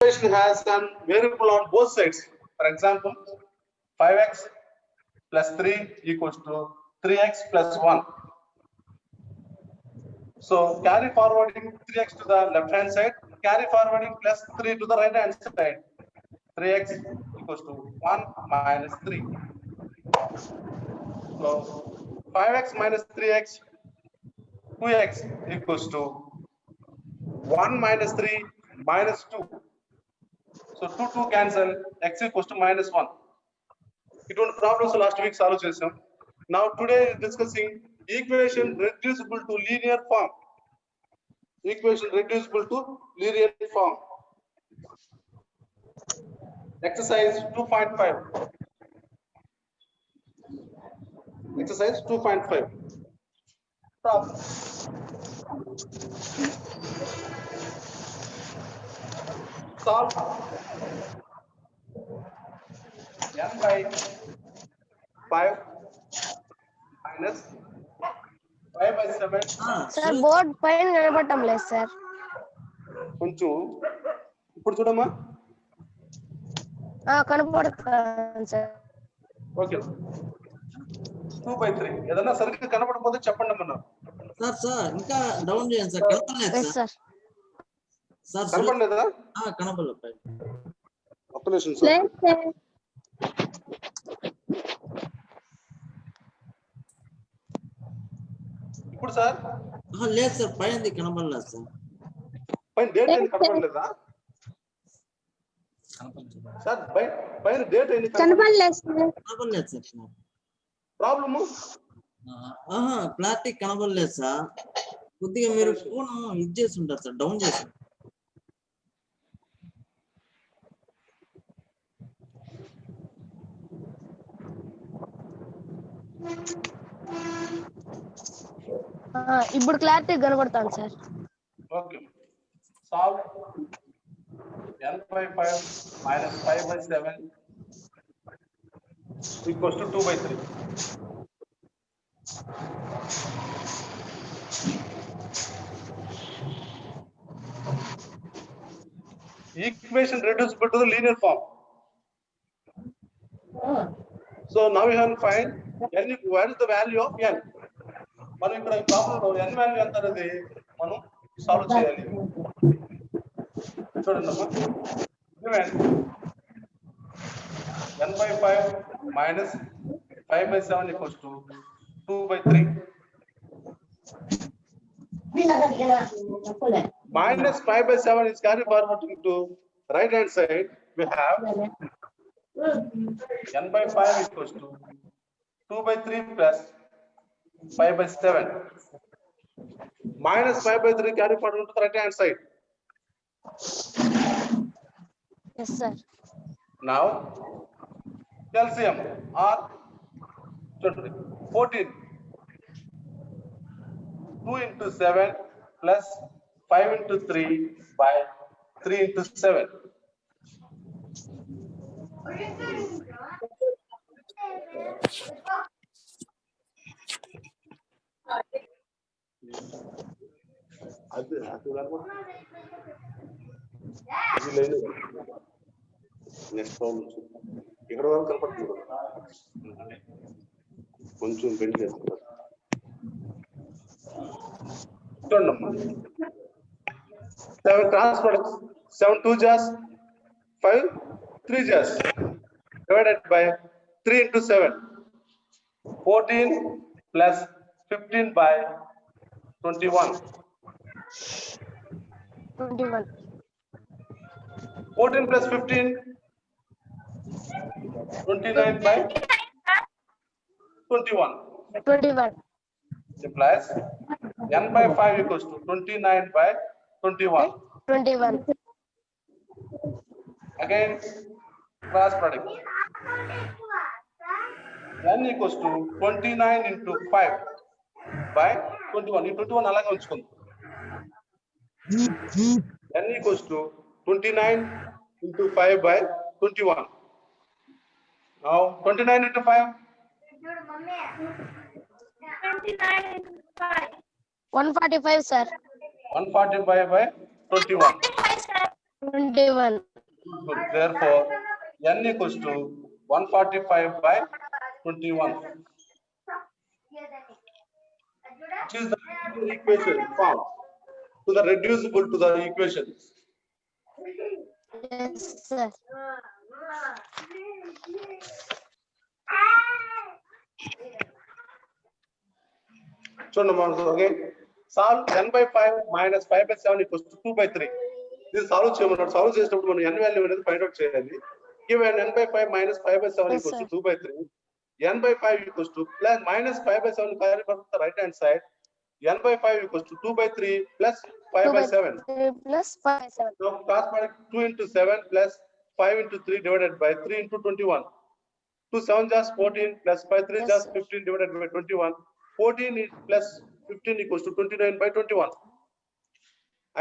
equation has a variable on both sides. For example, 5x plus 3 equals to 3x plus 1. So carry forwarding 3x to the left hand side, carry forwarding plus 3 to the right hand side. 3x equals to 1 minus 3. So 5x minus 3x, 2x equals to 1 minus 3 minus 2. So 2 cancel, x equals to minus 1. It was problems last week solve chesam. Now today discussing equation reducible to linear form. Equation reducible to linear form. Exercise 2.5. Exercise 2.5. Problem. Solve n by 5 minus 5 by 7. Sir board పైన నిలబడటం లేదు sir. కొంచెం ఇప్పుడు చూడమ్మా. కనపడుతుంది sir. Okay 2/3 ఏదైనా సరిగ్గా కనపడకపోతే చెప్పండి అమ్మా. సార్ ఇంకా డౌన్ చేయండి సార్. కనపడలేదు సార్. సార్ కనపడలేదా? కనపడలేదు. ఒక్క నిమిషం సార్. ఇప్పుడు సార్ లేదు సార్, పైన కనపడలేదు సార్. పైన డేట్ ఏంది కనపడలేదా సార్? పైన డేట్ ఏంది కనపడలేదు సార్. ప్రాబ్లము ప్లాస్టిక్ కనపడలేదు సార్. కొద్దిగా మీరు ఫోన్ ఇది చేసి ఉంటారు సార్, డౌన్ చేసి. ఇప్పుడు క్లారిటీ కనబడతాను sir. Okay solve n by 5 minus 5 by 7 equals to 2/3. Equation reducible to the linear form. So now we have to find n. What is the value of n? మనం ఇక్కడ ఈ problem లో n value ఎంత అనేది మనం solve చేయాలి. చూడండి అమ్మా. n by 5 minus 5 by 7 equals to 2/3. Minus 5 by 7 is carried forward to right hand side. We have n by 5 equals to 2/3 plus 5 by 7. Minus 5 by 3 carry forward to the right hand side. Yes sir. Now LCM or 14. 2 into 7 plus 5 into 3 by 3 into 7. Next problem ఇక్కడ వరకు కనపడుతుంది. కొంచెం bend చేస్తున్నారు. చూడమ్మా 7 cross products 7 2 jars 5 3 jars divided by 3 into 7 14 plus 15 by 21 14 plus 15 29 by 21 implies n by 5 equals to 29 by 21. Again cross product n equals to 29 into 5 by 21. ఈ 21 అలాగే ఉంచుకుందాం. n equals to 29 into 5 by 21. Now 29 into 5 145 sir. 145 by 21. 21. Good. Therefore, n equals to 145 by 21. Which is the equation form to the reducible to the equation. Yes, sir. So, again, solve n by 5 minus 5 by 7 equals to 2 by 3. This solve చేయమన్నాడు. solve చేసినప్పుడు మనం n value అనేది find out చేయాలి. Given n by 5 minus 5 by 7 Yes, equals to sir. 2 by 3. n by 5 equals to plus minus 5 by 7 carry from the right hand side. n by 5 equals to 2 by 3 plus 5 2 by by 7. 3 plus 5 by 7. So cross product 2 into 7 plus 5 into 3 divided by 3 into 21. 2 7 just 14 plus 5 3 Yes, just sir. 15 divided by 21. 14 is plus 15 equals to 29 by 21.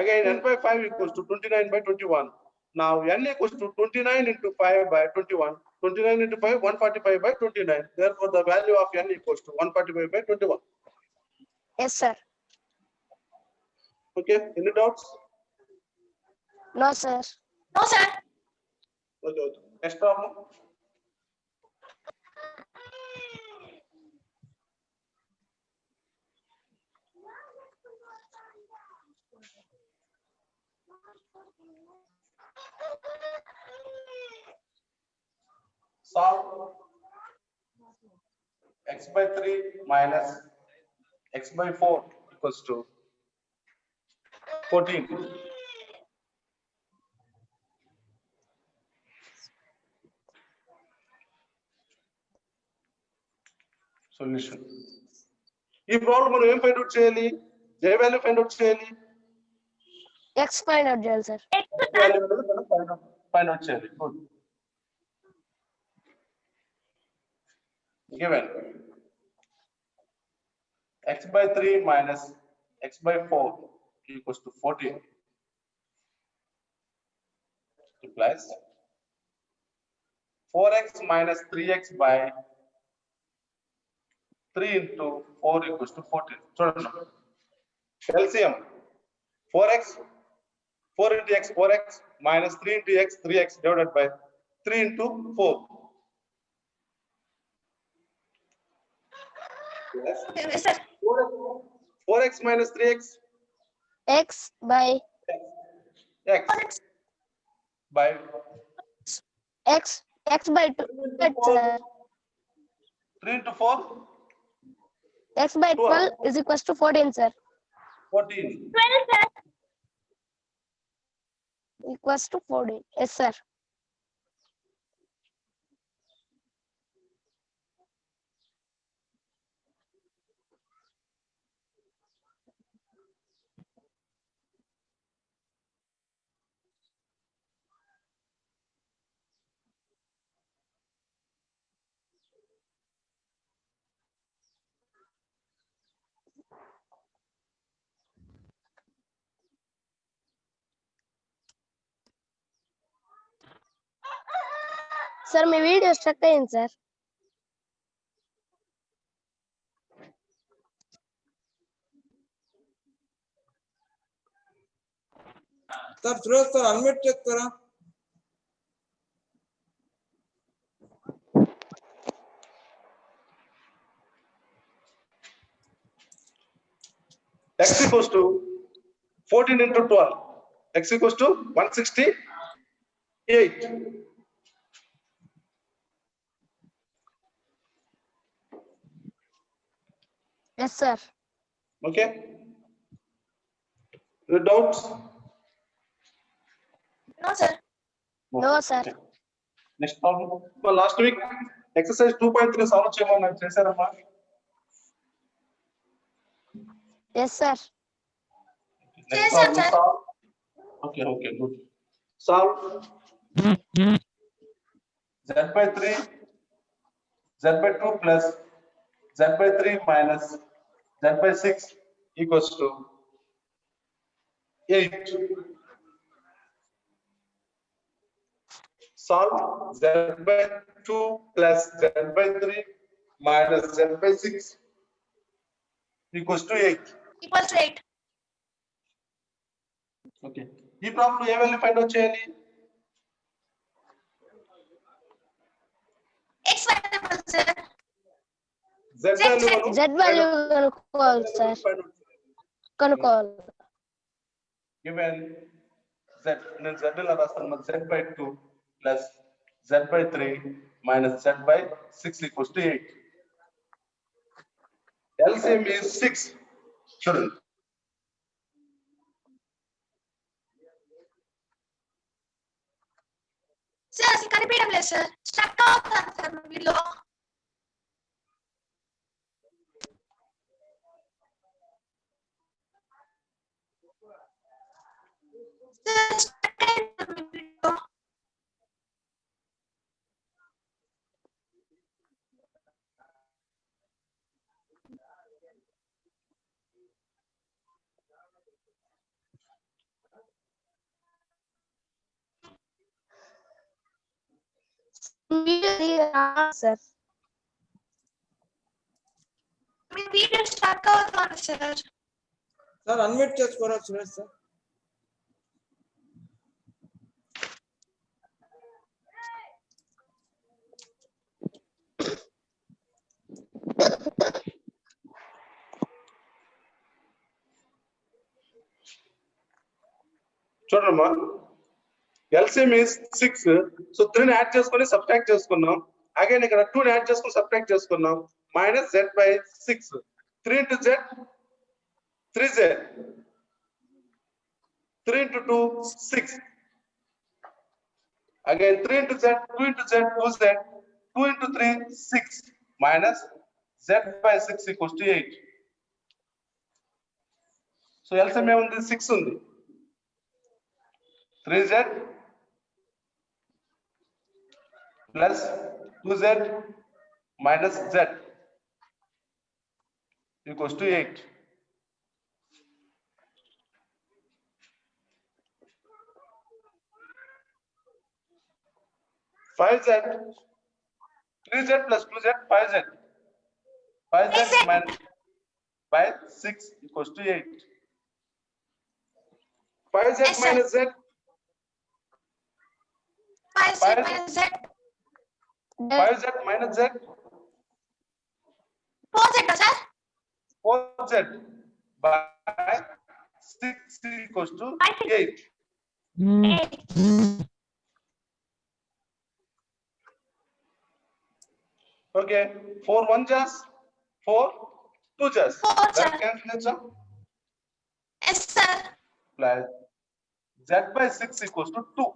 Again, n by 5 equals to 29 by 21. Now n equals to 29 into 5 by 21. 29 into 5, 145 by 29. Therefore, the value of n equals to 145 by 21. Yes, sir. Okay, any doubts? No, sir. Okay, okay. Next problem. Solve x by 3 minus x by 4 equals to 14. Solution. ఈ problem మనం ఏం find out చేయాలి? j value find out చేయాలి. X find out చేయాలి, sir. Value అనేది మనం find out చేయాలి. Good. Given x by 3 minus x by 4 equals to 14. Implies 4x minus 3x by 3 into 4 equals to 14. చూడండి. LCM 4x 4 into x 4x minus 3 into x 3x divided by 3 into 4. Yes. 4x minus 3x X by x by X by 2. Sir. 3 into 4 X by 12 is equals to 14, sir. 14. Equals to 14. Yes, sir. Sir మీ video struck అయింది sir. Sir Firoz sir unmute check करा. X equals to 14 into 12. X equals to 168. Yes, sir. Okay. Any doubts? No, sir. No, sir. Okay. Next problem. Well, last week exercise 2.3 solve చేయమన్నారు చేశారమ్మా? Yes, sir. Next problem solve. Okay, okay, good. Solve z by 3 z by 2 plus z by 3 minus z by 6 equals to 8. Solve z by 2 plus z by 3 minus z by 6 equals to 8. Equals to 8. Okay. ఈ problem ఏ value find out చేయాలి? X variable, sir. Z value మనం Z value కనుక్కోవాలి sir. కనుక్కోవాలి. given Z, నేను Z ఇలా రాస్తాను మరి Z by 2 plus Z by 3 minus Z by 6 equals to 8. LCM is 6. చూడండి. Sir, అసలు కనిపించడం లేదు సార్. స్టక్ అవుతాను సార్ వీళ్ళు. సార్ స్టక్ అవుతాను వీళ్ళు. సార్ మీ వీడియో స్టక్ అవుతాను సార్. సార్ అన్మ్యూట్ చేసుకోరా సురేష్ సార్. చూడమ్మా, LCM is 6. సో 3 ని యాడ్ చేసుకొని సబ్ట్రాక్ట్ చేసుకున్నాం. అగైన్ ఇక్కడ 2 ని యాడ్ చేసుకొని సబ్ట్రాక్ట్ చేసుకున్నాం. Minus Z by 6. 3 into Z 3Z. 3 into 2 6. Again 3 into Z 2 into Z 2Z. 2 into 3 6 minus Z by 6 equals to 8. So LCM ఏముంది? 6 ఉంది. 3Z plus 2Z minus Z equals to 8. Five Z, 3Z plus 2Z, 5Z. 5Z minus 6 equals to 8. 5Z Yes, sir. minus Z, 5Z minus Z. 5Z minus Z, 4Z sir. 4Z by 6 equals to 8. Okay, 4 1 jars, 4 2 jars. 4 sir. That cancels Yes sir. plus Z by 6 equals to 2.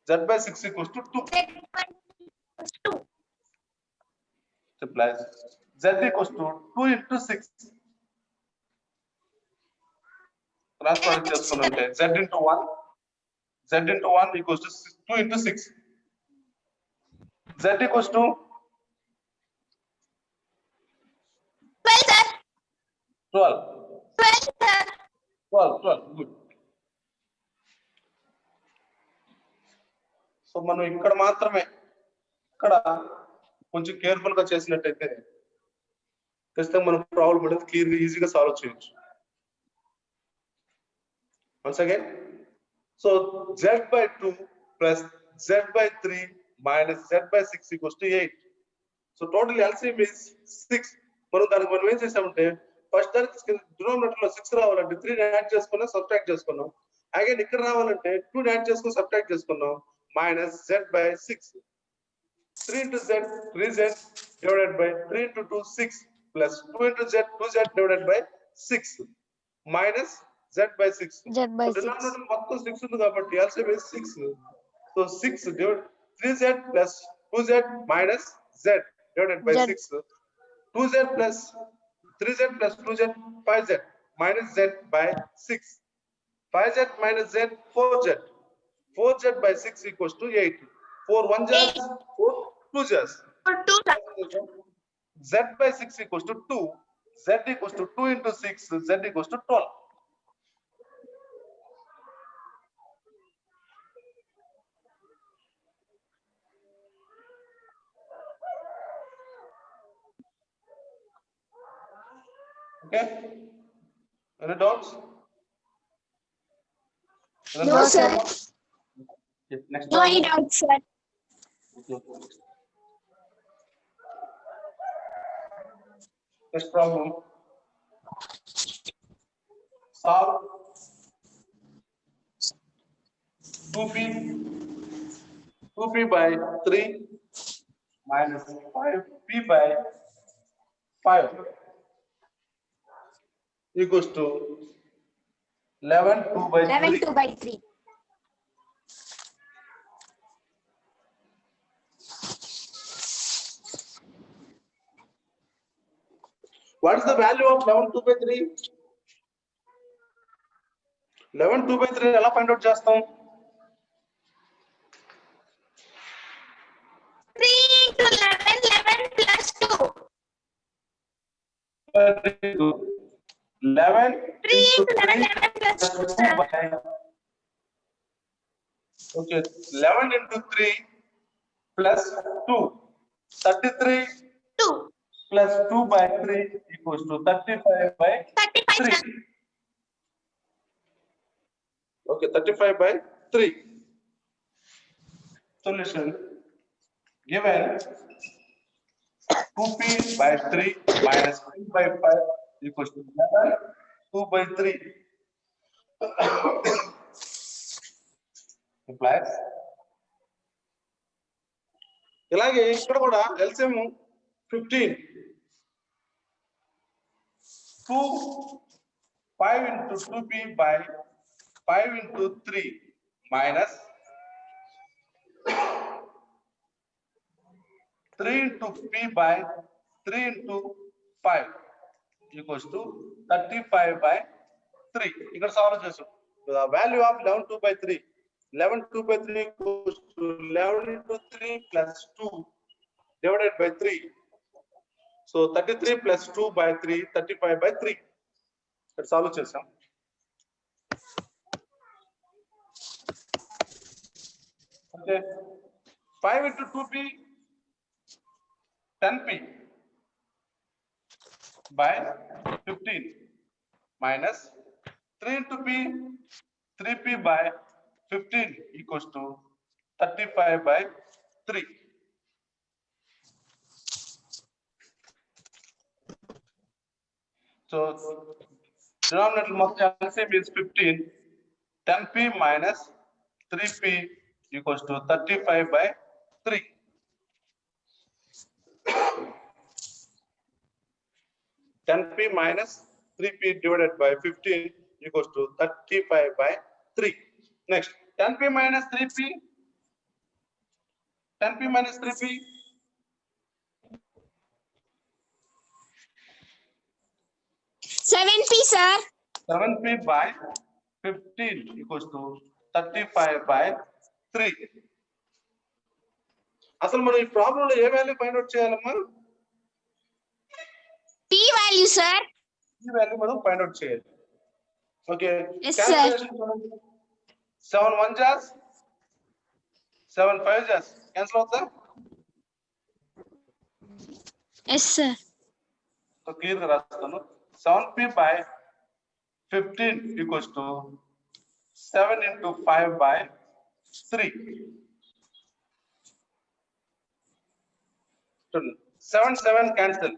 Z by 6 equals to 2. Z equals 2. Plus Z equals to 2 into 6. Transfer చేసుకున్నట్టే Z into 1. Z into 1 equals to 2 into 6. Z equals to 12 sir. 12. 12 sir. 12. Good. So మనం ఇక్కడ మాత్రమే ఇక్కడ కొంచెం careful గా చేసినట్టయితే ఖచ్చితంగా మనం problem అనేది క్లియర్ ఈజీగా సాల్వ్ చేయొచ్చు. Once again, so Z by 2 plus Z by 3 minus Z by 6 equals to 8. So total LCM is 6. మనం ఏం చేసామంటే ఫస్ట్ దానికి డినామినేటర్ లో 6 రావాలంటే 3 ని యాడ్ చేసుకున్నాం, సబ్ట్రాక్ట్ చేసుకున్నాం. అగైన్ ఇక్కడ రావాలంటే 2 ని యాడ్ చేసుకుని సబ్ట్రాక్ట్ చేసుకున్నాం. Minus Z by 6. 3 into Z 3Z divided by 3 into 2 6 plus 2 into Z 2Z divided by 6 minus Z by 6. Z by 6. Denominator మొత్తం 6 ఉంది కాబట్టి LCM is 6. So 6 divided 3Z plus 2Z minus Z divided by Z. 6. 2Z plus 3Z plus 2Z 5Z minus Z by 6. 5Z minus Z 4Z. 4Z by 6 equals to 8. 4 1 jars, 4 2 jars. For 2 sir. Z by 6 equals to 2. Z equals to 2 into 6. Z equals to 12. Okay? Any doubts? No, sir. Next No problem. doubt, sir. Next problem. Solve 2p by 3 minus 5p by 5 equals to 11 2 by 11 3. 2 by 3. What is the value of 11 2 by 3? 11 2 by 3 ఎలా find out చేస్తాం? 3 into 11, 11 plus 2. 11 3 into into 11, 3 11 plus 2, plus 2 sir. by okay 11 into 3 plus 2 33 2. plus 2 by 3 equals to 35 by 35, 3. sir. Okay, 35 by 3. Solution given 2p by 3 minus 3 by 5 equals to 11 2 by 3 implies ఇలాగే ఇక్కడ కూడా LCM 15 2 5 into 2p by 5 into 3 minus 3 into p by 3 into 5 equals to 35 by 3. ఇక్కడ solve చేసాం. The value of 11 2 by 3. 11 2 by 3 equals to 11 into 3 plus 2 divided by 3. So 33 plus 2 by 3, 35 by 3. ఇక్కడ solve చేసాం. Okay. 5 into 2p 10p by 15 minus 3 into p 3p by 15 equals to 35 by 3. So denominator మొత్తం LCM is 15. 10p minus 3p equals to 35 by 3. 10p minus 3p divided by 15 equals to 35 by 3. Next, 10p minus 3p. 10p minus 3p. 7p, sir. 7p by 15 equals to 35 by 3. అసలు మనం ఈ problem లో ఏ value find out చేయాలమ్మా? P value, sir. ఈ value మనం find out చేయాలి. Okay, Yes, sir. Calculation చూడండి. 7 1 జాస్ 7 5 జాస్ క్యాన్సిల్ అవుతా? Yes, sir. సో క్లియర్ గా రాస్తాను. 7p by 15 equals to 7 into 5 by 3. 7 7 cancel.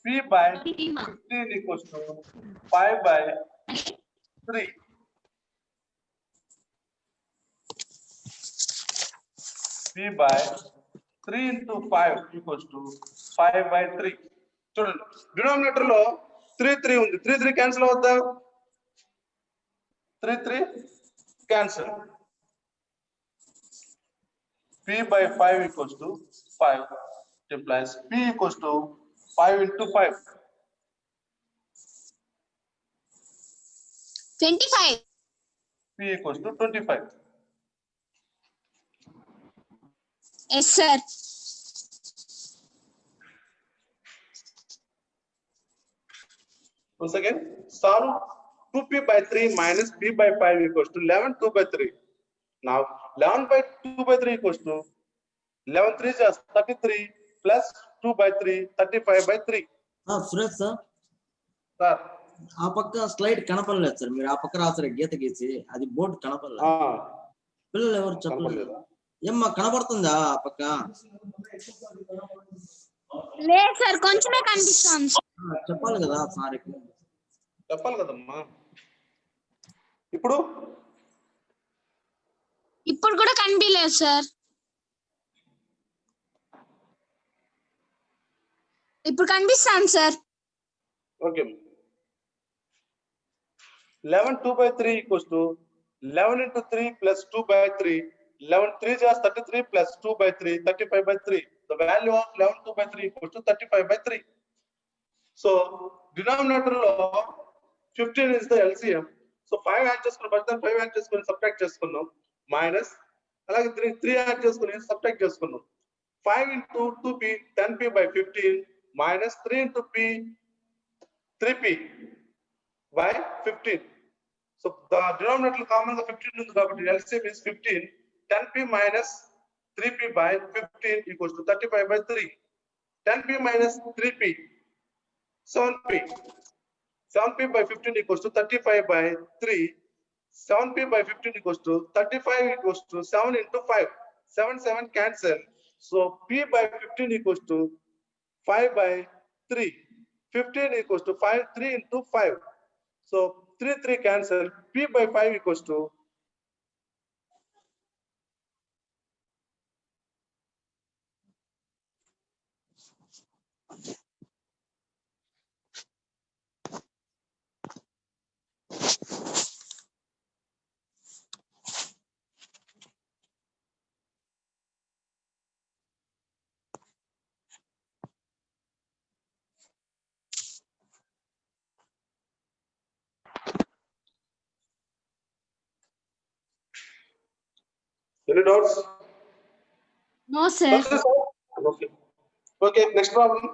P by 15 equals to 5 by 3. P by 3 into 5 equals to 5 by 3. చూడండి, డినామినేటర్ లో 3 3 ఉంది. 3 3 క్యాన్సిల్ అవుద్దా? 3 3 cancel. P by 5 equals to 5 implies P equals to 5 into 5. 25. P equals to 25. Yes, sir. Once again, solve 2p by 3 minus p by 5 equals to 11 2 by 3. Now 11 by 2 by 3 equals to 11 3 is 33 plus 2 by 3 35 by 3. Suresh sir, Sir, ఆ పక్క slide కనపడలేదు sir. మీరు ఆ పక్క రాసారు గీత గీసి, అది board కనపడలేదు. పిల్లలు ఎవరు చెప్పలేదు. ఏమ్మా కనపడుతుందా ఆ పక్క? లేదు సార్, కొంచెమే కనిపిస్తుంది. చెప్పాలి కదా సార్కి. చెప్పాలి కదమ్మా. ఇప్పుడు ఇప్పుడు కూడా కనిపించలేదు సార్. ఇప్పుడు కనిపిస్తాను sir. Okay. 11 2/3 equals to 11 into 3 plus 2/3. 11 3 is 33 plus 2/3, 35/3. The value of 11 2/3 equals to 35/3. So denominator of 15 is the LCM. So 5 add చేసుకుని బట్ 5 add చేసుకుని సబ్ట్రాక్ట్ చేసుకున్నాం, మైనస్ అలాగే 3 add చేసుకుని సబ్ట్రాక్ట్ చేసుకున్నాం. 5 into 2p 10p by 15 minus 3 into p 3p by 15. So the denominator common the 15 ఉంది కాబట్టి LCM is 15. 10p minus 3p by 15 equals to 35/3. 10p minus 3p 7p. 7p by 15 equals to 35/3. 7p by 15 equals to 35 equals to 7 into 5. 7 cancel. So p by 15 equals to 5/3. 15 equals to 5, 3 into 5. So 3 cancel. P by 5 equals to any doubts? No sir. Okay. Okay, next problem.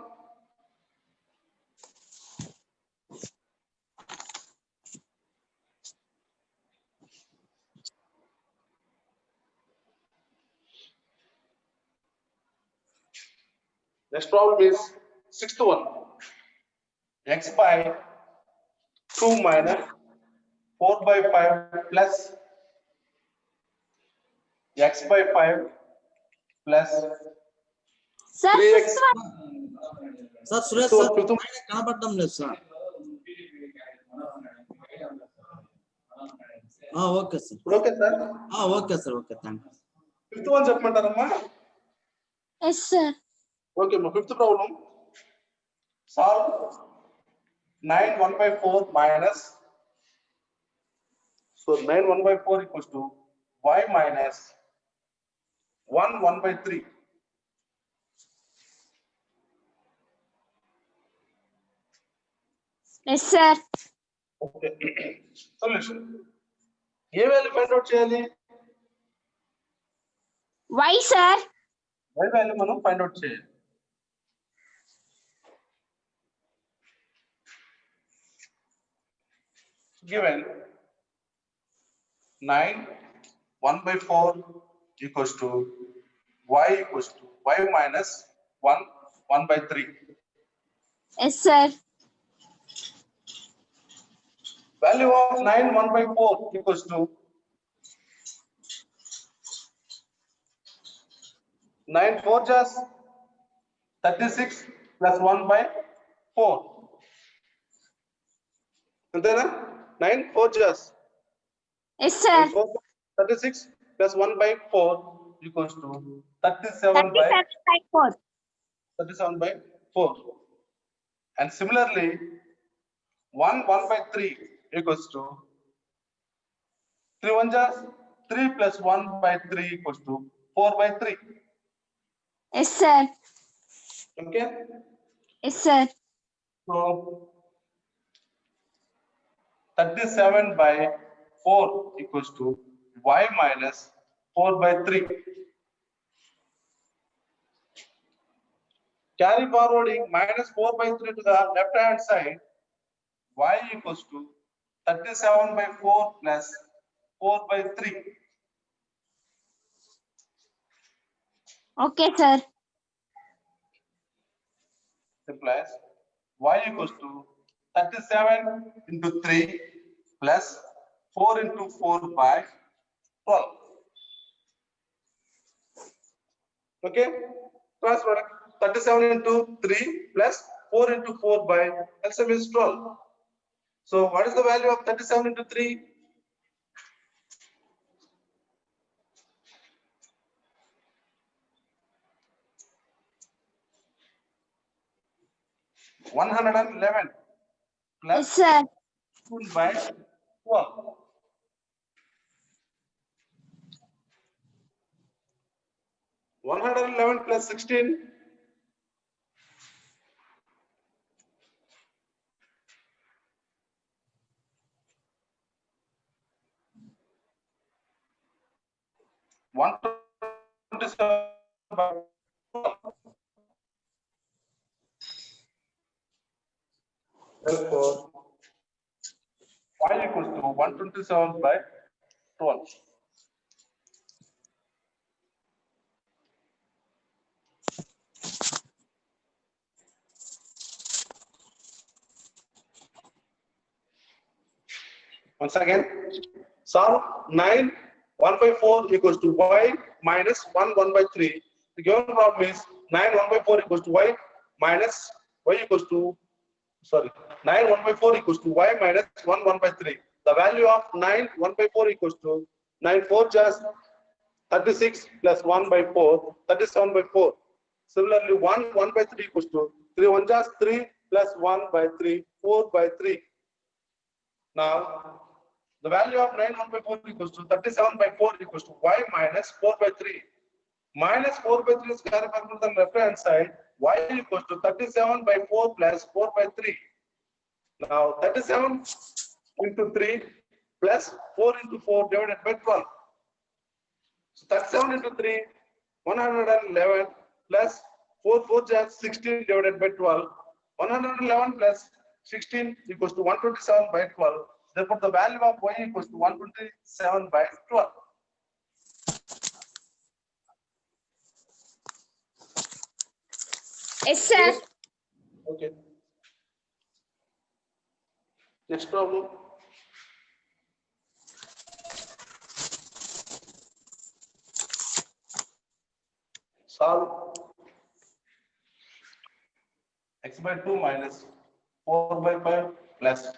Next problem is sixth one. X by 2 minus 4/5 plus x by 5 plus Sir, 3x. Sir Suresh sir పైన కనపడడం లేదు sir. Okay sir. Okay sir. Okay sir. Okay, thank you. Fifth one చెప్పమంటారమ్మా? yes sir. Okay, మా fifth problem. Solve 9 1/4 minus, so 9 1/4 equals to y minus 1 1/3. Yes sir. Okay, solution A value find out చేయాలి? Why sir? y value మనం find out చేయాలి. Given 9 1/4 equals to y minus 1 1/3. Yes sir. Value of 9 1/4 equals to 9 4 just 36 plus 1/4. Antena 9 4 just Yes sir. 36 plus 1/4 equals to 37/4. 37/4. And similarly 1 1/3 equals to 3 1 just 3 plus 1/3 equals to 4/3. Yes sir. Okay, Yes sir. so 37/4 equals to y minus 4/3. Carry forwarding minus 4/3 to the left hand side. Y equals to 37/4 plus 4/3. Okay sir. Implies y equals to 37 into 3 plus 4 into 4 by 12. Okay, cross product 37 into 3 plus 4 into 4 by LCM is 12. So what is the value of 37 into 3? 111 plus Yes, sir. 2 by 12. 111 plus 16. 127 by 12. Therefore, y equals to 127 by 12. Once again, solve 9 1 by 4 equals to y minus 1 1 by 3. The given problem is 9 1 by 4 equals to y minus y equals to 9 1 by 4 equals to y minus 1 1 by 3. The value of 9 1 by 4 equals to 9 4 just 36 plus 1 by 4, 37 by 4. Similarly, 1 1 by 3 equals to 3 1 just 3 plus 1 by 3, 4 by 3. Now, the value of 9 1 by 4 equals to 37 by 4 equals to y minus 4 by 3. Minus 4 by 3 is carried forward on the left hand side. Y equals to 37 by 4 plus 4 by 3. Now, 37 into 3 plus 4 into 4 divided by 12. So 37 into 3, 111 plus 4 4 just 16 divided by 12. 111 plus 16 equals to 127 by 12. Therefore, the value of y equals to 127 by 12. Yes, sir. Okay. Next problem. Solve x by 2 minus 4 by 5 plus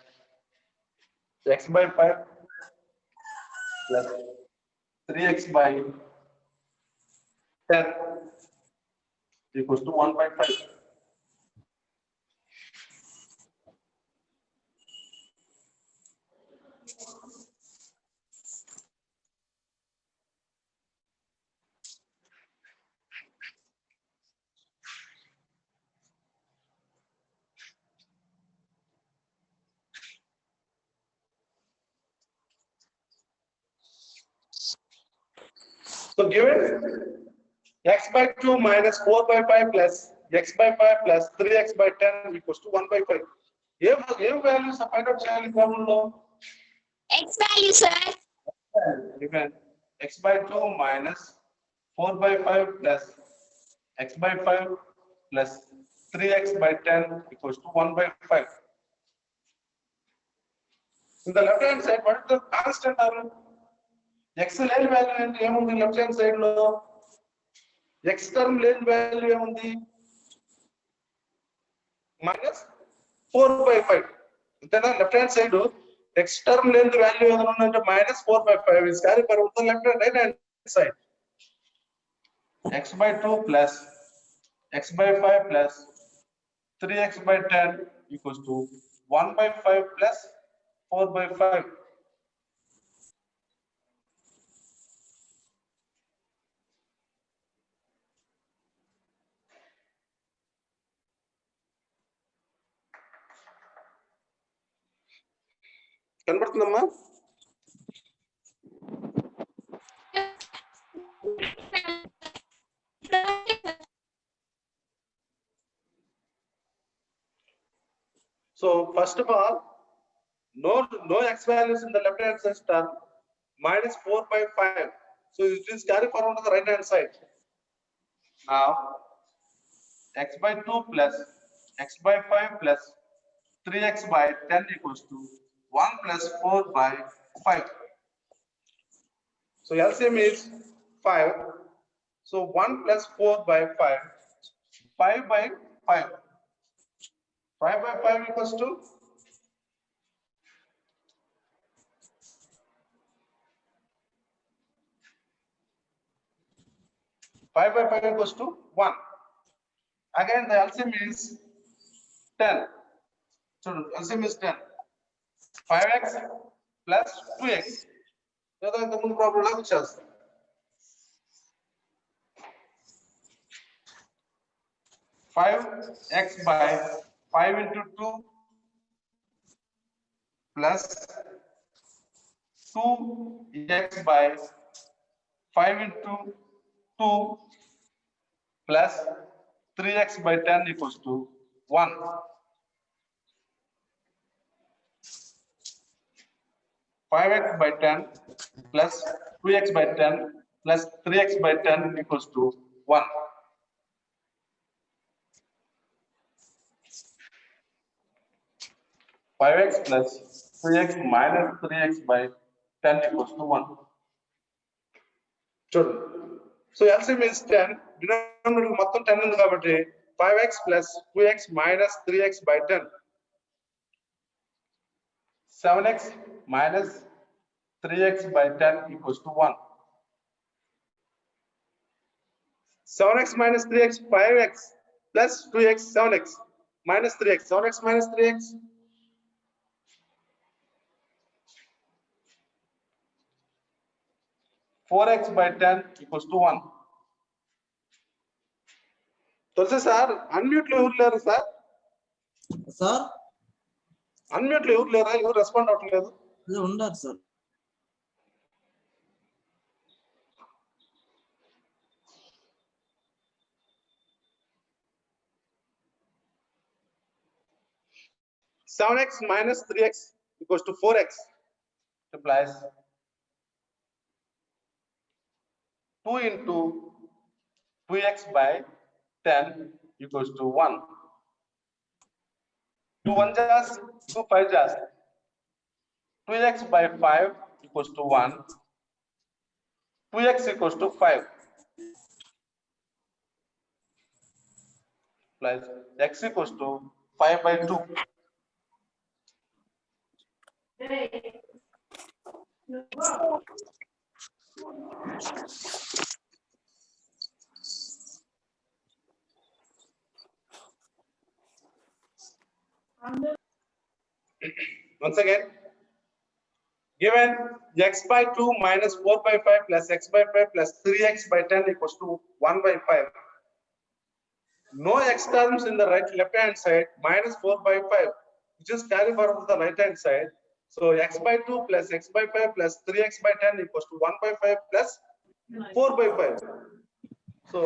x by 5 plus 3x by 10 equals to 1 by 5. So given x by 2 minus 4 by 5 plus x by 5 plus 3x by 10 equals to 1 by 5. Give values of find out challenge problem law. X value, sir. Given x by 2 minus 4 by 5 plus x by 5 plus 3x by 10 equals to 1 by 5. In the left hand side, what is the constant error? X lane value and ఏముంది left hand side లో x term lane value ఏముంది minus 4 by 5. అంతేనా left hand side x term lane value ఏదైనా ఉందంటే minus 4 by 5 is carried forward to the left and right hand side. X by 2 plus x by 5 plus 3x by 10 equals to 1 by 5 plus 4 by 5. కనబడుతుందమ్మా? So first of all, no x values in the left hand side term, minus 4 by 5. So it is carry forward to the right hand side. Now x by 2 plus x by 5 plus 3x by 10 equals to 1 plus 4 by 5. So LCM is 5. So 1 plus 4 by 5. 5 by 5. 5 by 5 equals to 5 by 5 equals to 1. Again, the LCM is 10. So LCM is 10. 5x plus 2x. The problem lagu chesta. 5x by 5 into 2 plus 2x by 5 into 2 plus 3x by 10 equals to 1. 5x by 10 plus 2x by 10 plus 3x by 10 equals to 1. Five x plus 3x minus 3x by 10 equals to 1. Sure. So LCM is 10. Denominator మొత్తం 10 ఉంది కాబట్టి 5x plus 2x minus 3x by 10. 7x minus 3x by 10 equals to 1. 7x minus 3x, 5x plus 2x, 7x minus 3x, 7x minus 3x. 4x by 10 equals to 1. తెలుసా sir unmute లో ఎవరు లేరు sir? Sir unmute లో ఎవరు లేరా? ఎవరు respond అవ్వట్లేదు? ఉండరు sir. Seven x minus 3x equals to 4x implies 2 into 2x by 10 equals to 1. 2 1 jars, 2 5 jars. 2x by 5 equals to 1. 2x equals to 5. Plus x equals to 5 by 2. Once again, given x by 2 minus 4 by 5 plus x by 5 plus 3x by 10 equals to 1 by 5. No x terms in the left hand side minus 4 by 5, which is carry forward to the right hand side. So x by 2 plus x by 5 plus 3x by 10 equals to 1 by 5 plus 4 by 5. So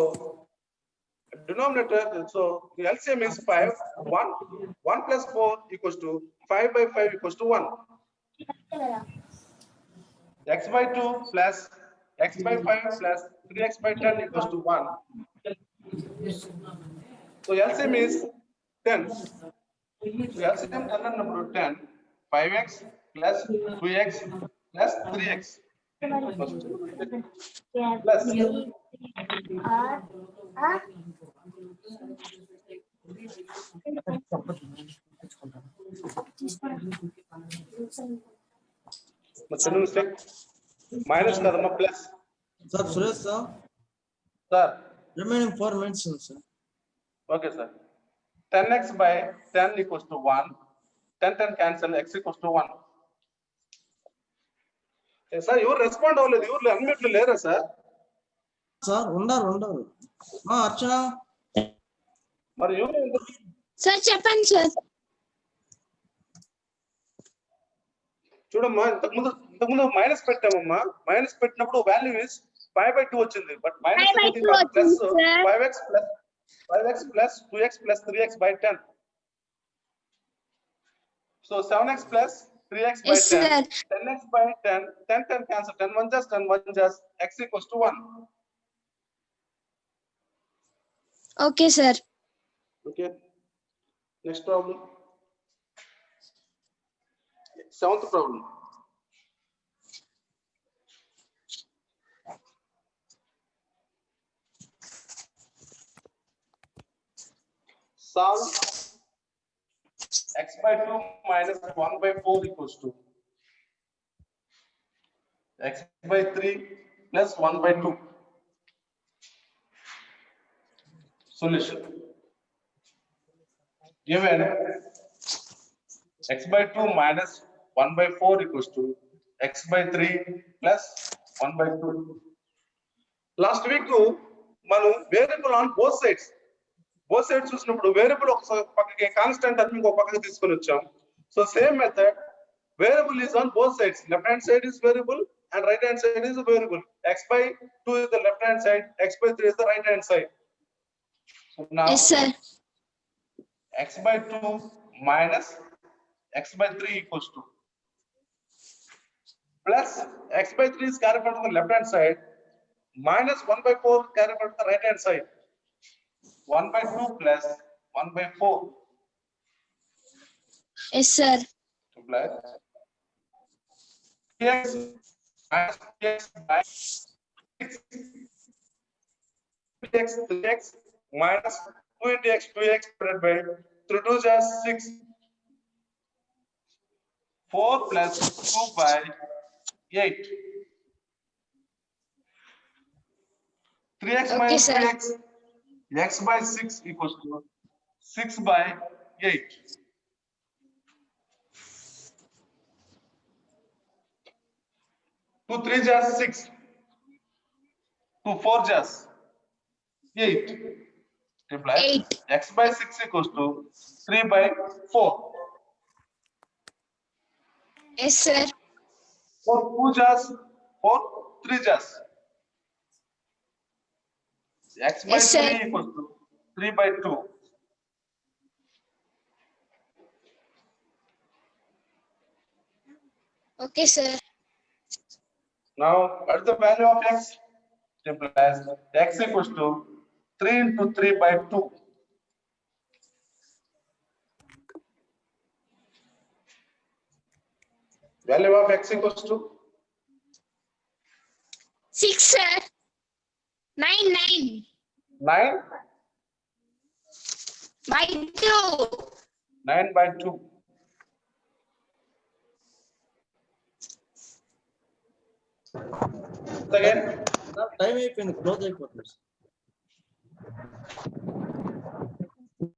denominator, so the LCM is 5. 1 plus 4 equals to 5 by 5 equals to 1. X by 2 plus x by 5 plus 3x by 10 equals to 1. So LCM is 10. So LCM number 10. 5x plus 2x plus 3x plus mistake minus kadama plus. Sir, Suresh sir. Sir. Remaining 4 minutes, sir. Okay, sir. 10x by 10 equals to 1. 10 10 cancel, x equals to 1. Yes, sir, you respond all you unmute later, sir. Sir, ఉండరు. అర్చన మరి you sir చెప్పండి sir. చూడమ్మా ఇంతకుముందు minus పెట్టామమ్మా. Minus పెట్టినప్పుడు value is 5 by 2 వచ్చింది. But minus plus 5x plus 2x plus 3x by 10. So 7x plus 3x by 10. 10x by 10. 10 10 cancel. 10 1 just 10 1 just x equals to 1. Okay, sir. Okay. Next problem. Seventh problem. Solve x by 2 minus 1 by 4 equals to x by 3 plus 1 by 2. Solution. Given x by 2 minus 1 by 4 equals to x by 3 plus 1 by 2. Last week, మనం variable on both sides. Both sides చూసినప్పుడు variable ఒక పక్కకి constant అని ఇంకో పక్కకి తీసుకొని వచ్చాం. So same method variable is on both sides. Left hand side is variable and right hand side is a variable. X by 2 is the left hand side, x by 3 is the right hand side. So now Yes, sir. x by 2 minus x by 3 equals to plus x by 3 is carried out on the left hand side minus 1 by 4 carried out on the right hand side. 1 by 2 plus 1 by 4 Yes, sir. to plus x minus x by 6 x 3x minus 2 into x 2x spread by 3 2 is 6 4 plus 2 by 8 3x Okay, minus sir. 3x x by 6 equals to 6 by 8. 2 3 just 6. 2 4 just 8. Reply. 8. X by 6 equals to 3 by 4. Yes, sir. 4 2 just 4 3 just. X by Yes, sir. 3 equals to 3 by 2. Okay, sir. Now, what is the value of x? Simple as x equals to 3 into 3 by 2. Value of x equals to 6, sir. 9, 9. 9, By 2. 9 by 2. Again, time అయిపోయింది, close అయిపోతుంది.